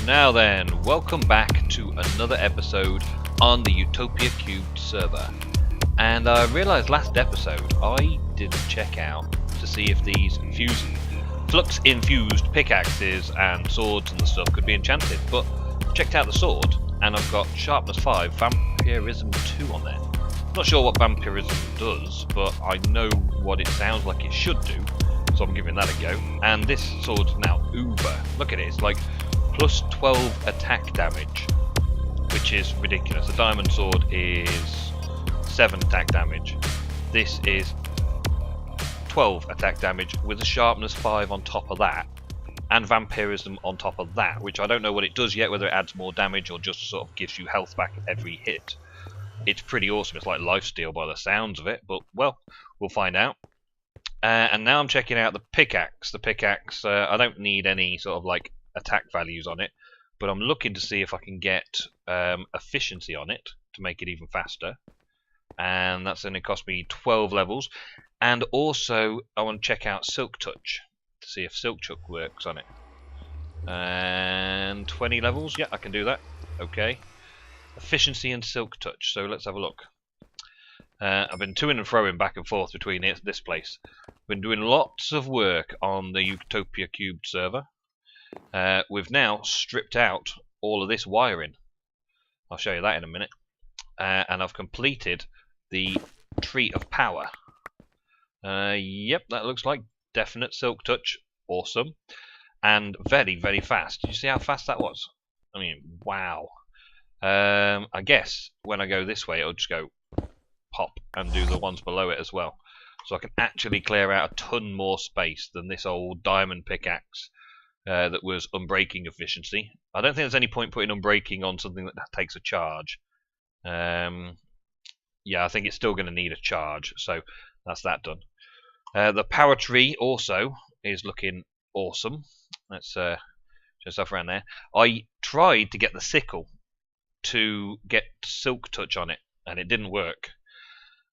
Now then, welcome back to another episode on the Utopia³ server. And I realised last episode I didn't check out to see if these flux-infused pickaxes and swords and the stuff could be enchanted, but I've checked out the sword and I've got sharpness 5, vampirism 2 on there. Not sure what vampirism does, but I know what it sounds like it should do, so I'm giving that a go. And this sword's now uber. Look at it, it's like plus 12 attack damage, which is ridiculous. The diamond sword is 7 attack damage. This is 12 attack damage with a sharpness 5 on top of that, and vampirism on top of that, which I don't know what it does yet, whether it adds more damage or just sort of gives you health back at every hit. It's pretty awesome. It's like lifesteal by the sounds of it, but well, we'll find out. And now I'm checking out the pickaxe. The pickaxe, I don't need any sort of like attack values on it, but I'm looking to see if I can get efficiency on it to make it even faster, and that's going to cost me 12 levels. And also I want to check out Silk Touch to see if Silk Touch works on it, and 20 levels. Yeah, I can do that. Okay, efficiency and Silk Touch, so let's have a look. I've been to and froing back and forth between this place. I've been doing lots of work on the Utopia³ server. We've now stripped out all of this wiring. I'll show you that in a minute. And I've completed the Tree of Power. Yep, that looks like definite Silk Touch. Awesome. And very, very fast. Did you see how fast that was? I mean, wow. I guess when I go this way, it'll just go pop and do the ones below it as well. So I can actually clear out a ton more space than this old diamond pickaxe. That was unbreaking efficiency. I don't think there's any point putting unbreaking on something that takes a charge. Yeah, I think it's still going to need a charge, so that's that done. The power tree also is looking awesome. Let's show stuff around there. I tried to get the sickle to get Silk Touch on it, and it didn't work.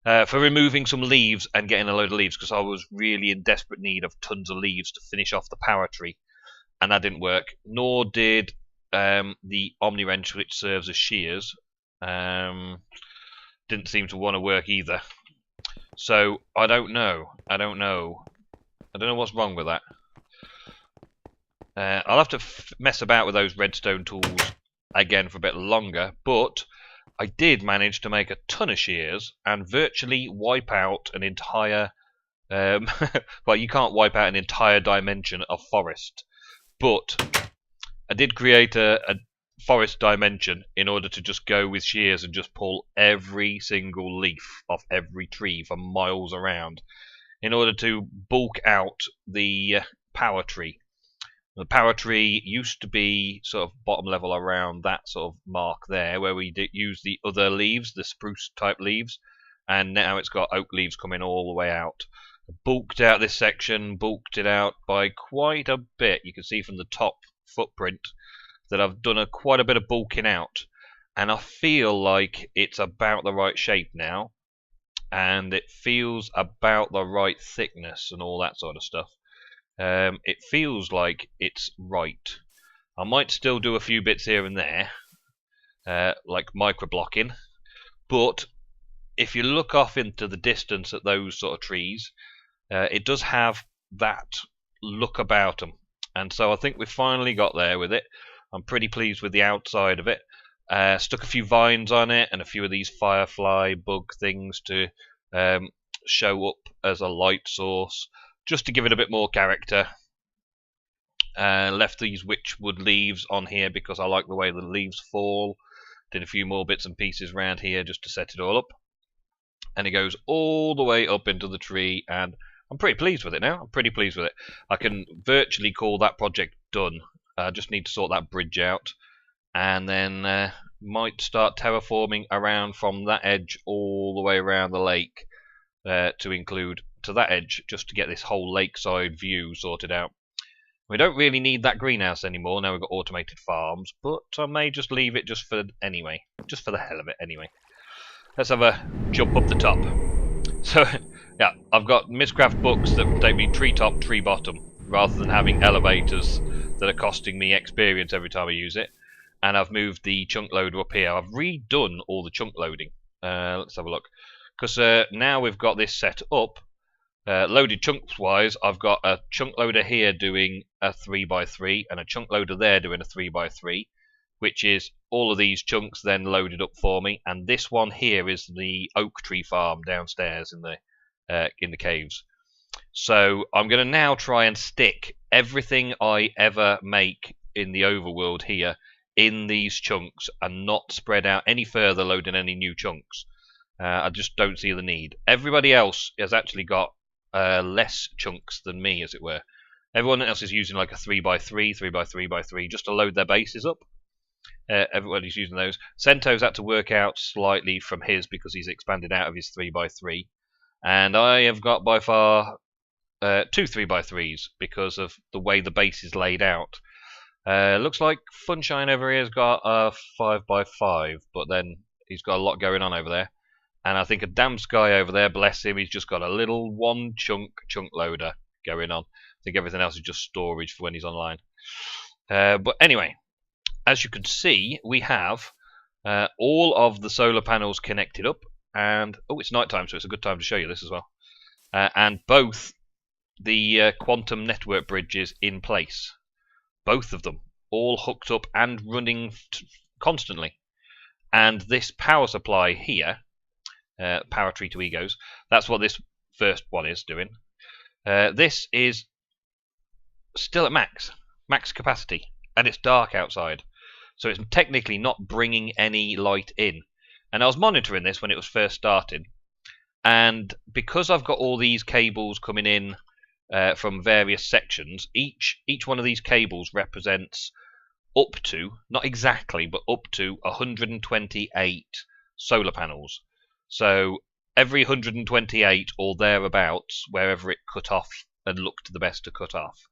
For removing some leaves and getting a load of leaves, because I was really in desperate need of tons of leaves to finish off the power tree. And that didn't work, nor did the Omni Wrench, which serves as shears. Didn't seem to want to work either. So I don't know what's wrong with that. I'll have to mess about with those redstone tools again for a bit longer, but I did manage to make a ton of shears and virtually wipe out an entire well, you can't wipe out an entire dimension of forest. But I did create a forest dimension in order to just go with shears and just pull every single leaf off every tree for miles around in order to bulk out the power tree. The power tree used to be sort of bottom level around that sort of mark there where we did use the other leaves, the spruce type leaves, and now it's got oak leaves coming all the way out. Bulked out this section, bulked it out by quite a bit. You can see from the top footprint that I've done quite a bit of bulking out, and I feel like it's about the right shape now, and it feels about the right thickness and all that sort of stuff. It feels like it's right. I might still do a few bits here and there, like micro blocking, but if you look off into the distance at those sort of trees, it does have that look about them, and so I think we've finally got there with it. I'm pretty pleased with the outside of it. Stuck a few vines on it and a few of these firefly bug things to show up as a light source, just to give it a bit more character. Left these witchwood leaves on here because I like the way the leaves fall. Did a few more bits and pieces around here just to set it all up. And it goes all the way up into the tree, and I'm pretty pleased with it now. I'm pretty pleased with it. I can virtually call that project done. I just need to sort that bridge out, and then might start terraforming around from that edge all the way around the lake to include to that edge, just to get this whole lakeside view sorted out. We don't really need that greenhouse anymore, now we've got automated farms, but I may just leave it just for anyway, just for the hell of it anyway. Let's have a jump up the top. So, yeah, I've got Mistcraft books that take me tree top, tree bottom. rather than having elevators that are costing me experience every time I use it. And I've moved the chunk loader up here. I've redone all the chunk loading. Let's have a look. Because now we've got this set up, loaded chunks wise, I've got a chunk loader here doing a 3x3 and a chunk loader there doing a 3x3, which is all of these chunks then loaded up for me. And this one here is the oak tree farm downstairs in the caves. So I'm going to now try and stick everything I ever make in the overworld here in these chunks and not spread out any further loading any new chunks. I just don't see the need. Everybody else has actually got less chunks than me, as it were. Everyone else is using like a 3x3, 3x3x3 just to load their bases up. Everybody's using those. Sento's had to work out slightly from his because he's expanded out of his 3x3. And I have got by far 2 3x3s because of the way the base is laid out. Looks like Funshine over here has got a 5x5, but then he's got a lot going on over there. And I think a Damn Sky over there, bless him, he's just got a little one chunk loader going on. I think everything else is just storage for when he's online. But anyway, as you can see, we have all of the solar panels connected up. And oh, it's night time, so it's a good time to show you this as well. And both the quantum network bridges in place. Both of them all hooked up and running constantly. And this power supply here, power tree to egos, that's what this first one is doing. This is still at max capacity, and it's dark outside, so it's technically not bringing any light in. And I was monitoring this when it was first starting, and because I've got all these cables coming in from various sections, each one of these cables represents up to, not exactly, but up to 128 solar panels. So every 128 or thereabouts, wherever it cut off and looked the best to cut off,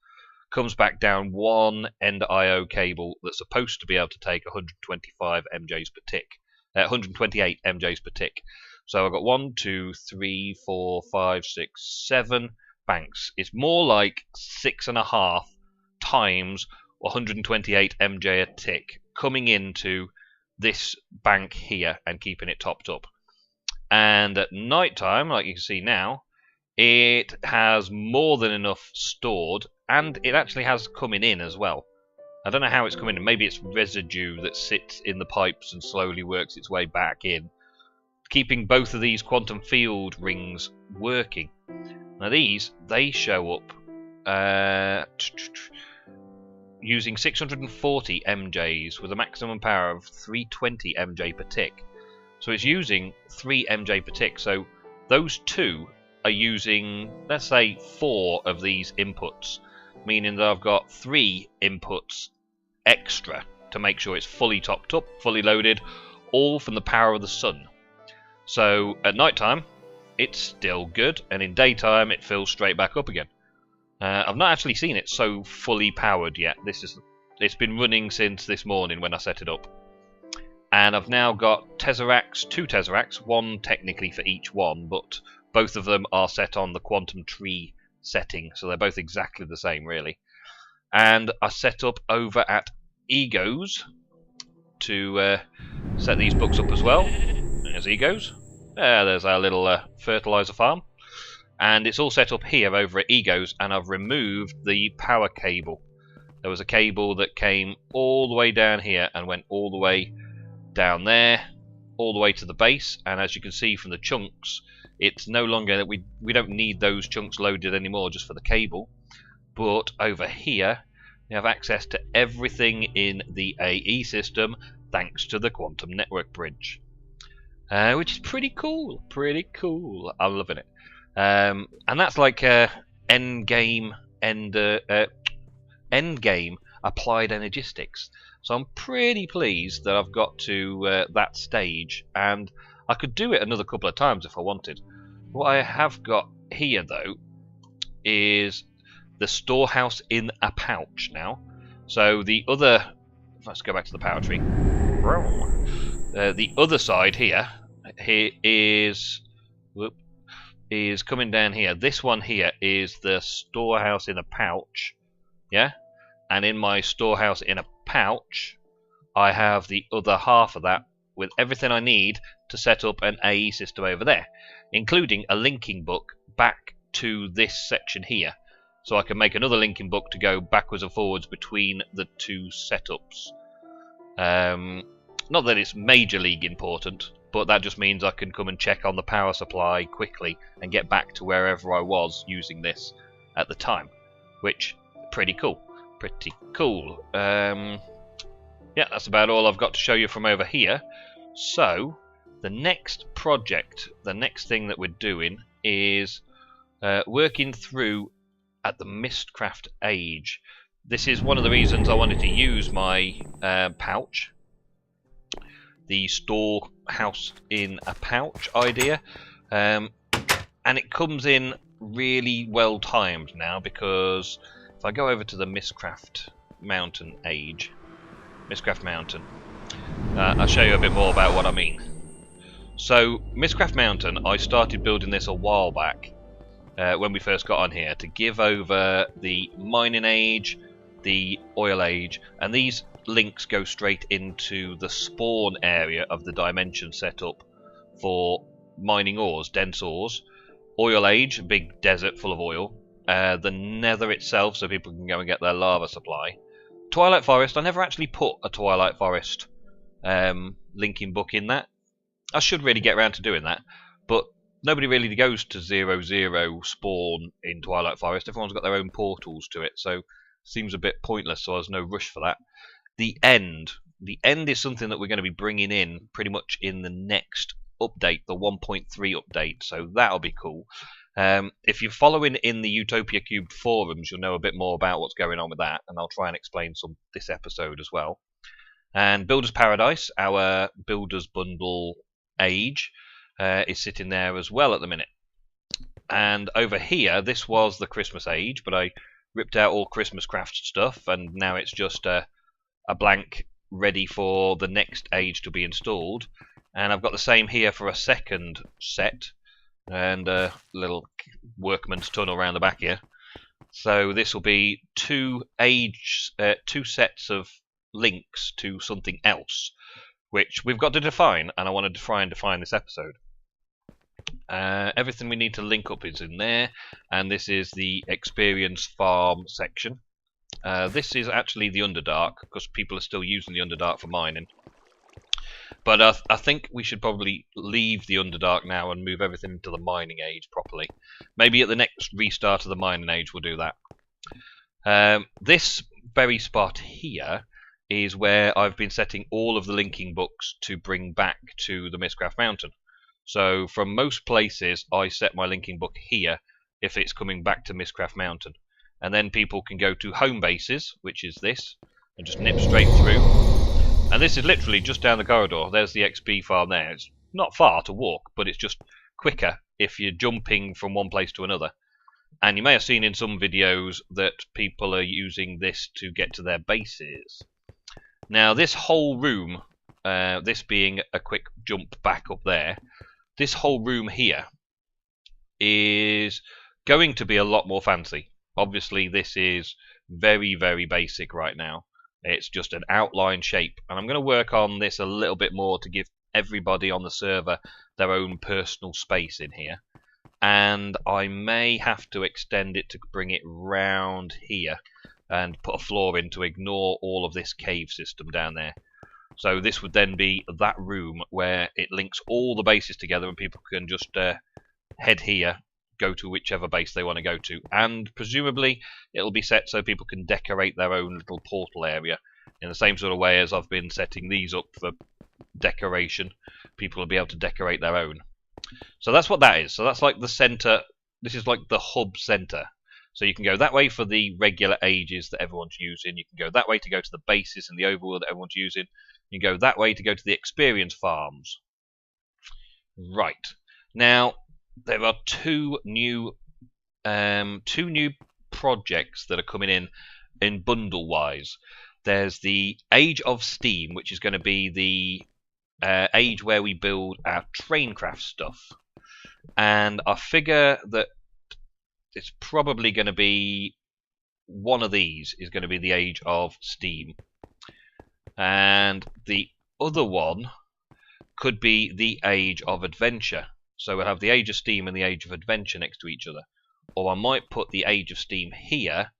comes back down one end IO cable that's supposed to be able to take 125 MJs per tick, 128 MJs per tick. So I've got 1, 2, 3, 4, 5, 6, 7 banks. It's more like 6.5 times 128 MJ a tick coming into this bank here and keeping it topped up. And at night time, like you can see now, it has more than enough stored, and it actually has coming in as well. I don't know how it's coming in. Maybe it's residue that sits in the pipes and slowly works its way back in, keeping both of these quantum field rings working. Now these, they show up using 640 MJs with a maximum power of 320 MJ per tick. So it's using 3 MJ per tick. So those two are using, let's say, 4 of these inputs, meaning that I've got 3 inputs extra to make sure it's fully topped up, fully loaded, all from the power of the sun. So at night time, it's still good, and in daytime it fills straight back up again. I've not actually seen it so fully powered yet. It's been running since this morning when I set it up. And I've now got Tesseracts, 2 Tesseracts, one technically for each one, but both of them are set on the quantum tree setting, so they're both exactly the same really. And I set up over at Egos to set these books up as well. There's Egos. There's our little fertilizer farm. And it's all set up here over at Egos, and I've removed the power cable. There was a cable that came all the way down here and went all the way down there, all the way to the base, and as you can see from the chunks, it's no longer that we don't need those chunks loaded anymore just for the cable. But over here we have access to everything in the AE system thanks to the quantum network bridge, which is pretty cool. I'm loving it. And that's like end game applied energistics. So I'm pretty pleased that I've got to that stage, and I could do it another couple of times if I wanted. What I have got here though is the storehouse in a pouch now. So the other, let's go back to the power tree. The other side here is is coming down here. This one here is the storehouse in a pouch, yeah? And in my storehouse in a pouch, I have the other half of that with everything I need to set up an AE system over there, including a linking book back to this section here. So I can make another linking book to go backwards and forwards between the two setups. Not that it's major league important, but that just means I can come and check on the power supply quickly and get back to wherever I was using this at the time, which pretty cool. Pretty cool. Yeah, that's about all I've got to show you from over here. So the next project, the next thing that we're doing is working through at the Mistcraft age. This is one of the reasons I wanted to use my pouch, the storehouse in a pouch idea, and it comes in really well timed now, because if I go over to the Mistcraft Mountain age, Mistcraft Mountain, I'll show you a bit more about what I mean. So Mistcraft Mountain, I started building this a while back when we first got on here, to give over the mining age, the oil age, and these links go straight into the spawn area of the dimension setup for mining ores, dense ores. Oil age, a big desert full of oil. The nether itself, so people can go and get their lava supply. Twilight Forest, I never actually put a Twilight Forest linking book in that. I should really get around to doing that, but nobody really goes to 0-0 spawn in Twilight Forest. Everyone's got their own portals to it, so it seems a bit pointless, so there's no rush for that. The end is something that we're going to be bringing in pretty much in the next update, the 1.3 update, so that'll be cool. If you're following in the Utopia³ forums, you'll know a bit more about what's going on with that, and I'll try and explain some this episode as well. And Builder's Paradise, our Builder's Bundle age, is sitting there as well at the minute. And over here, this was the Christmas age, but I ripped out all Christmas craft stuff, and now it's just a blank ready for the next age to be installed. And I've got the same here for a second set, and a little workman's tunnel around the back here. So this will be two sets of links to something else, which we've got to define, and I want to try and define this episode. Everything we need to link up is in there, and this is the experience farm section. This is actually the Underdark, because people are still using the Underdark for mining. But I think we should probably leave the Underdark now and move everything into the mining age properly. Maybe at the next restart of the mining age we'll do that. This very spot here is where I've been setting all of the linking books to bring back to the Mistcraft Mountain. So from most places I set my linking book here if it's coming back to Mistcraft Mountain. And then people can go to home bases, which is this, and just nip straight through. And this is literally just down the corridor. There's the XP farm there. It's not far to walk, but it's just quicker if you're jumping from one place to another. And you may have seen in some videos that people are using this to get to their bases. Now this whole room, this being a quick jump back up there, this whole room here is going to be a lot more fancy. Obviously this is very, very basic right now. It's just an outline shape, and I'm going to work on this a little bit more to give everybody on the server their own personal space in here. And I may have to extend it to bring it round here and put a floor in to ignore all of this cave system down there. So this would then be that room where it links all the bases together, and people can just head here, go to whichever base they want to go to, and presumably it'll be set so people can decorate their own little portal area in the same sort of way as I've been setting these up for decoration. People will be able to decorate their own. So that's what that is. So that's like the center. This is like the hub center. So you can go that way for the regular ages that everyone's using. You can go that way to go to the bases in the overworld that everyone's using. You can go that way to go to the experience farms. Right. Now there are two new projects that are coming in bundle wise. There's the Age of Steam, which is going to be the age where we build our traincraft stuff. and I figure that it's probably going to be one of these is going to be the Age of Steam, and the other one could be the Age of Adventure. So we'll have the Age of Steam and the Age of Adventure next to each other. Or I might put the Age of Steam here,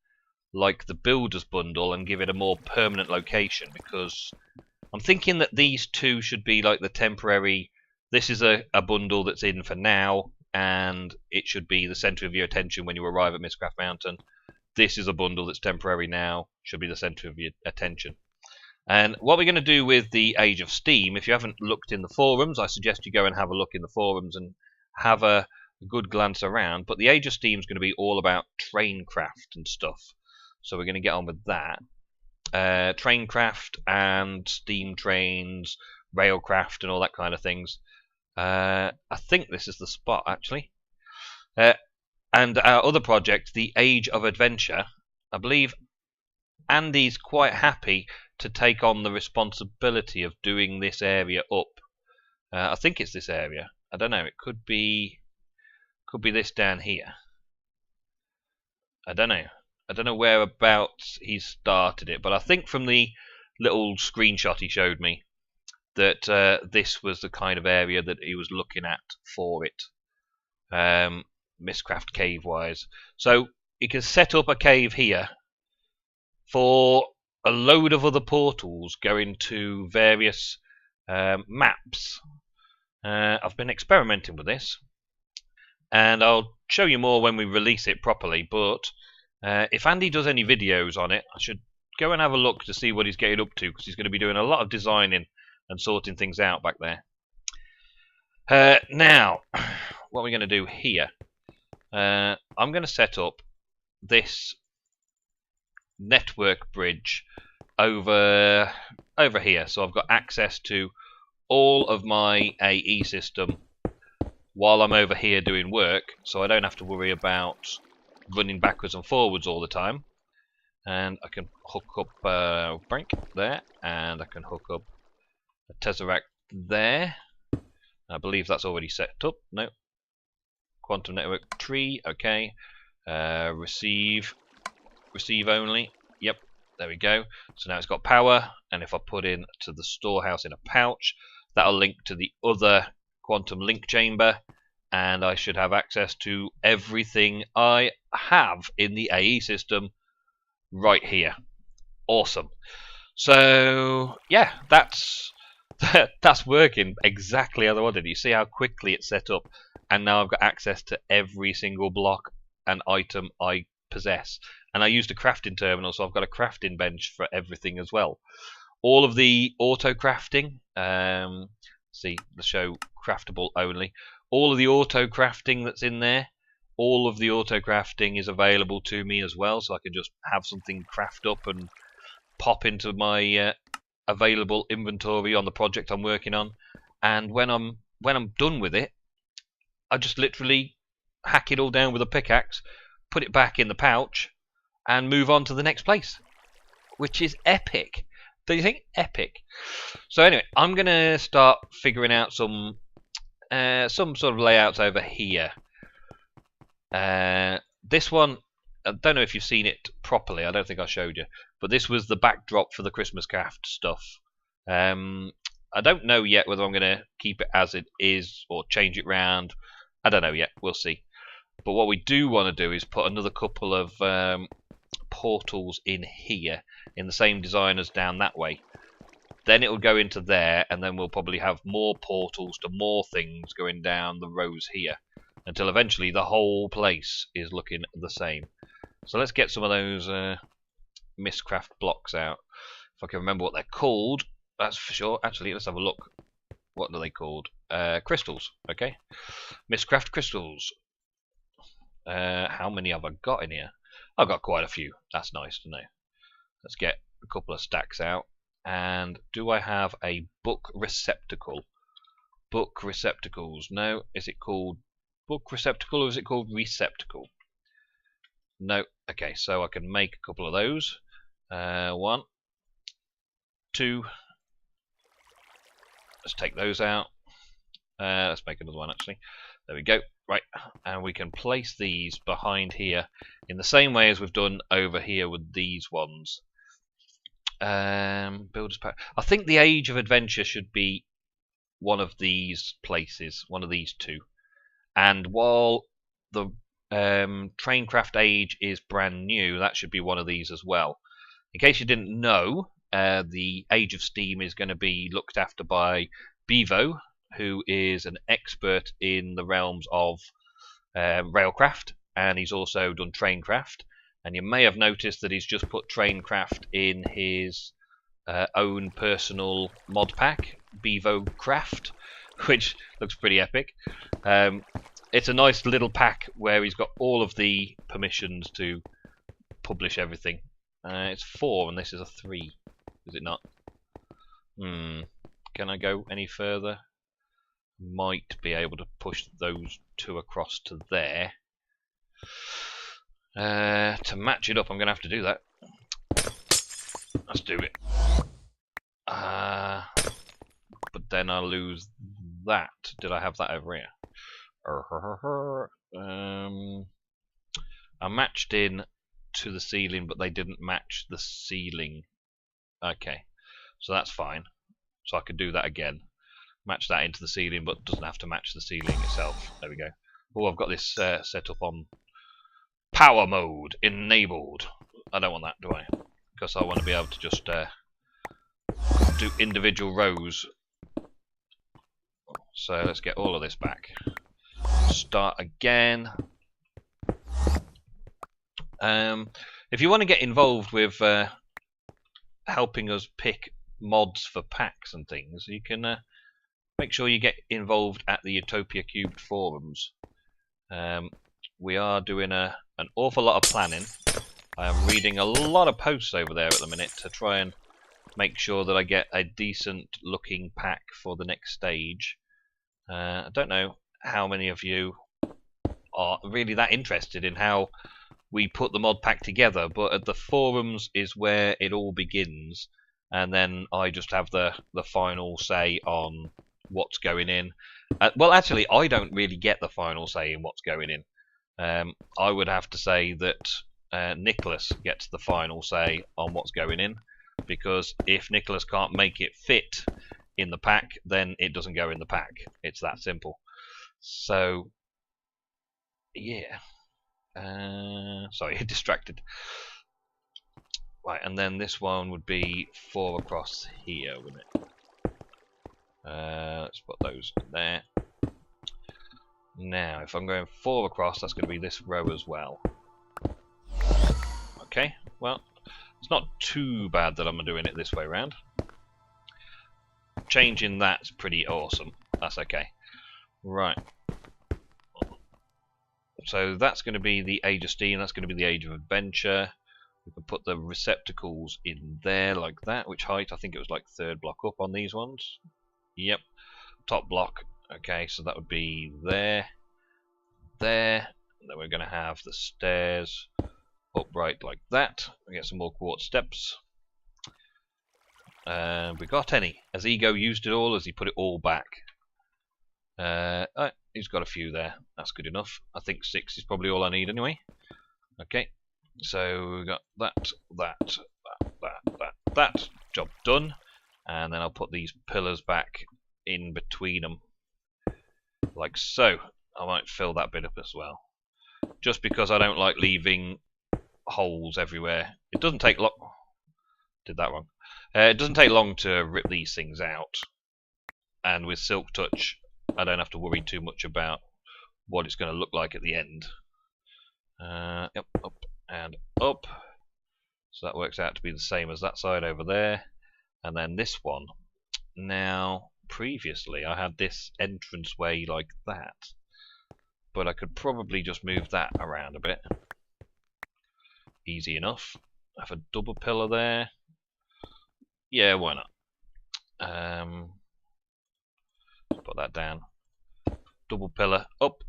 like the Builders Bundle, and give it a more permanent location, because I'm thinking that these two should be like the temporary. This is a bundle that's in for now, and it should be the centre of your attention when you arrive at Mistcraft Mountain. This is a bundle that's temporary now, should be the centre of your attention. And what we're going to do with the Age of Steam, if you haven't looked in the forums, I suggest you go and have a look in the forums and have a good glance around. But the Age of Steam is going to be all about train craft and stuff. So we're going to get on with that. Train craft and steam trains, railcraft and all that kind of things. I think this is the spot, actually. And our other project, the Age of Adventure, I believe Andy's quite happy to take on the responsibility of doing this area up. I think it's this area. I don't know. It could be this down here. I don't know. I don't know whereabouts he started it, but I think from the little screenshot he showed me that this was the kind of area that he was looking at for it, Mistcraft cave-wise. So you can set up a cave here for a load of other portals going to various maps. I've been experimenting with this, and I'll show you more when we release it properly, but if Andy does any videos on it, I should go and have a look to see what he's getting up to, because he's going to be doing a lot of designing and sorting things out back there. Now, what are we going to do here? I'm going to set up this network bridge over here, so I've got access to all of my AE system while I'm over here doing work, so I don't have to worry about running backwards and forwards all the time. And I can hook up Brink there, and I can hook up a Tesseract there. I believe that's already set up. No. Quantum network tree, okay. Receive only. Yep, there we go. So now it's got power, and if I put in to the storehouse in a pouch, that'll link to the other quantum link chamber, and I should have access to everything I have in the AE system right here. Awesome. So yeah, that's working exactly as I wanted. You see how quickly it's set up, and now I've got access to every single block and item I possess. And I used a crafting terminal, so I've got a crafting bench for everything as well. All of the auto crafting, see the show craftable only. All of the auto crafting that's in there, all of the auto crafting is available to me as well, so I can just have something craft up and pop into my available inventory on the project I'm working on. And when I'm done with it, I just literally hack it all down with a pickaxe, put it back in the pouch, and move on to the next place, which is epic. Do you think? Epic. So anyway, I'm gonna start figuring out some sort of layouts over here. This one, I don't know if you've seen it properly. I don't think I showed you, but this was the backdrop for the Christmas craft stuff. I don't know yet whether I'm gonna keep it as it is or change it round. I don't know yet. We'll see. But what we do want to do is put another couple of portals in here in the same design as down that way. Then it will go into there, and then we'll probably have more portals to more things going down the rows here, until eventually the whole place is looking the same. So let's get some of those Mistcraft blocks out. If I can remember what they're called, that's for sure. Actually, let's have a look. What are they called? Crystals. Okay. Mistcraft crystals. How many have I got in here? I've got quite a few. That's nice to know. Let's get a couple of stacks out. And do I have a book receptacle? Book receptacles. No. Is it called book receptacle or is it called receptacle? No. Okay, so I can make a couple of those. 1, 2. Let's take those out. Let's make another one actually. There we go. Right, and we can place these behind here in the same way as we've done over here with these ones. Builders pack. I think the Age of Adventure should be one of these places, one of these two. And while the Traincraft Age is brand new, that should be one of these as well. In case you didn't know, the Age of Steam is going to be looked after by Bevo, who is an expert in the realms of railcraft, and he's also done Traincraft. And you may have noticed that he's just put Traincraft in his own personal mod pack, Bevo Craft, which looks pretty epic. It's a nice little pack where he's got all of the permissions to publish everything. It's 4 and this is a 3, is it not? Can I go any further? Might be able to push those 2 across to there. To match it up, I'm going to have to do that. Let's do it. But then I lose that. Did I have that over here? I matched in to the ceiling, but they didn't match the ceiling. Okay, so that's fine. So I could do that again. Match that into the ceiling, but doesn't have to match the ceiling itself. There we go. Oh, I've got this set up on power mode enabled. I don't want that, do I? Because I want to be able to just do individual rows. So let's get all of this back. Start again. If you want to get involved with helping us pick mods for packs and things, you can make sure you get involved at the Utopia³ forums. We are doing an awful lot of planning. I am reading a lot of posts over there at the minute to try and make sure that I get a decent looking pack for the next stage. I don't know how many of you are really that interested in how we put the mod pack together, but at the forums is where it all begins, and then I just have the final say on what's going in. Well, actually, I don't really get the final say in what's going in. I would have to say that Nicholas gets the final say on what's going in, because if Nicholas can't make it fit in the pack, then it doesn't go in the pack. It's that simple. So, yeah. Sorry, distracted. Right, and then this one would be 4 across here, wouldn't it? Let's put those in there. Now, if I'm going 4 across, that's going to be this row as well. Okay, well, it's not too bad that I'm doing it this way around. Changing that's pretty awesome. That's okay. Right. So that's going to be the Age of Steam, that's going to be the Age of Adventure. We can put the receptacles in there like that. Which height? I think it was like 3rd block up on these ones. Yep. Top block. Okay, so that would be there. There. And then we're going to have the stairs upright like that. We get some more quartz steps. We got any? Has Ego used it all? Has he put it all back? He's got a few there. That's good enough. I think 6 is probably all I need anyway. Okay, so we got that. Job done. And then I'll put these pillars back in between them, like so. I might fill that bit up as well, just because I don't like leaving holes everywhere. It doesn't take long. Did that wrong. It doesn't take long to rip these things out, and with Silk Touch, I don't have to worry too much about what it's going to look like at the end. Yep, up and up. So that works out to be the same as that side over there. And then this one. Now, previously I had this entranceway like that, but I could probably just move that around a bit. Easy enough. I have a double pillar there. Yeah, why not? Put that down. Double pillar up.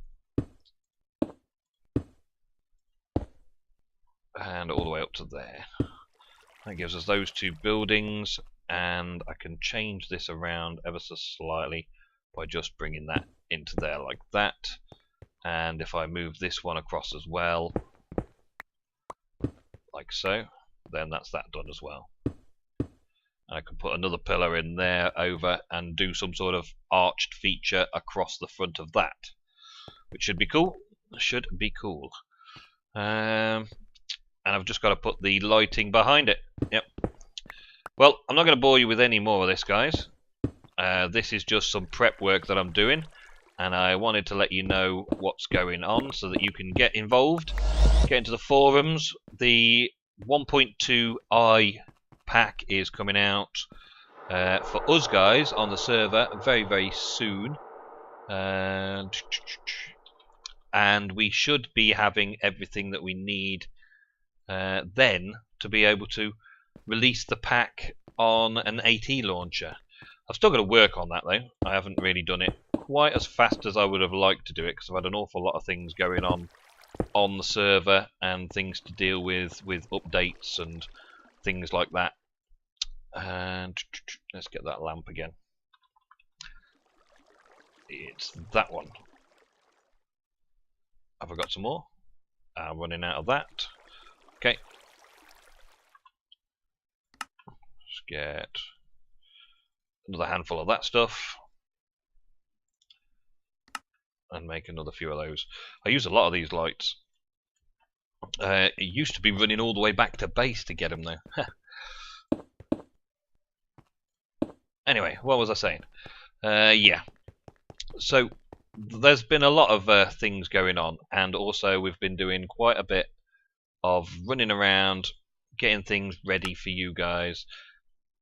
And all the way up to there. That gives us those 2 buildings, and I can change this around ever so slightly by just bringing that into there like that. And if I move this one across as well, like so, then that's that done as well. I can put another pillar in there over and do some sort of arched feature across the front of that, which should be cool. Should be cool. And I've just got to put the lighting behind it. Yep. Well, I'm not going to bore you with any more of this, guys. This is just some prep work that I'm doing, and I wanted to let you know what's going on so that you can get involved, get into the forums. The 1.2i pack is coming out for us guys on the server very, very soon. And we should be having everything that we need then to be able to release the pack on an AT launcher. I've still got to work on that though. I haven't really done it quite as fast as I would have liked to do it because I've had an awful lot of things going on the server and things to deal with updates and things like that. And let's get that lamp again. It's that one. Have I got some more? I'm running out of that. Okay. Let's get another handful of that stuff. And make another few of those. I use a lot of these lights. It used to be running all the way back to base to get them though. Anyway, what was I saying? Yeah. So there's been a lot of things going on, and also we've been doing quite a bit of running around, getting things ready for you guys,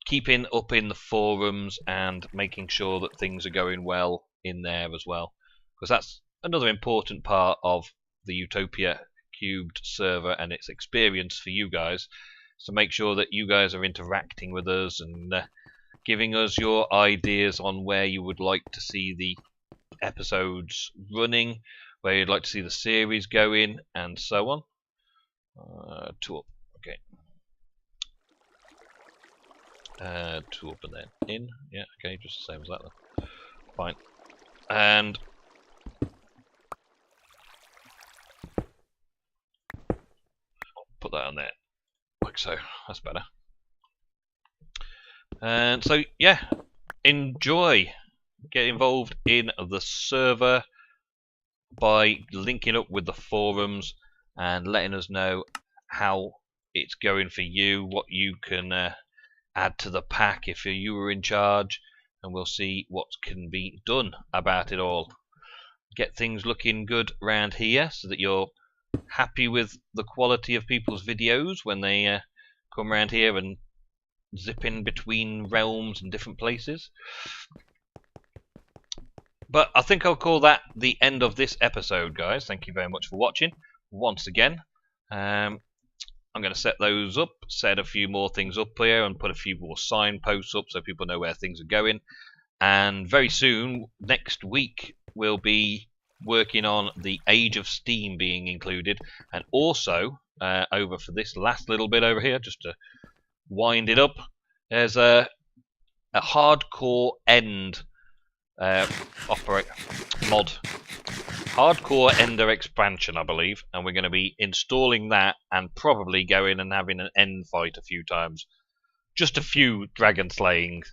keeping up in the forums and making sure that things are going well in there as well, because that's another important part of the Utopia cubed server and its experience for you guys. So make sure that you guys are interacting with us and giving us your ideas on where you would like to see the episodes running, where you'd like to see the series going, and so on. 2 up, okay. 2 up and then in, yeah, okay, just the same as that then. Fine. And put that on there, like so. That's better. And so, yeah, enjoy. Get involved in the server by linking up with the forums and letting us know how it's going for you, what you can add to the pack if you were in charge, and we'll see what can be done about it all. Get things looking good around here so that you're happy with the quality of people's videos when they come around here and zip in between realms and different places. But I think I'll call that the end of this episode, guys. Thank you very much for watching once again. I'm going to set those up, set a few more things up here, and put a few more signposts up so people know where things are going. And very soon, next week, we'll be working on the Age of Steam being included, and also over for this last little bit over here, just to wind it up, there's a hardcore end hardcore ender expansion, I believe, and we're going to be installing that and probably going and having an end fight a few times, just a few dragon slaying,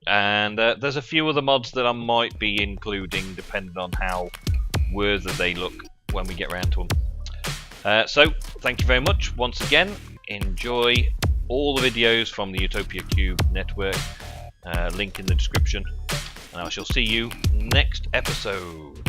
and there's a few other mods that I might be including depending on how worthy they look when we get around to them. So thank you very much once again. Enjoy all the videos from the Utopia³ network, link in the description, and I shall see you next episode.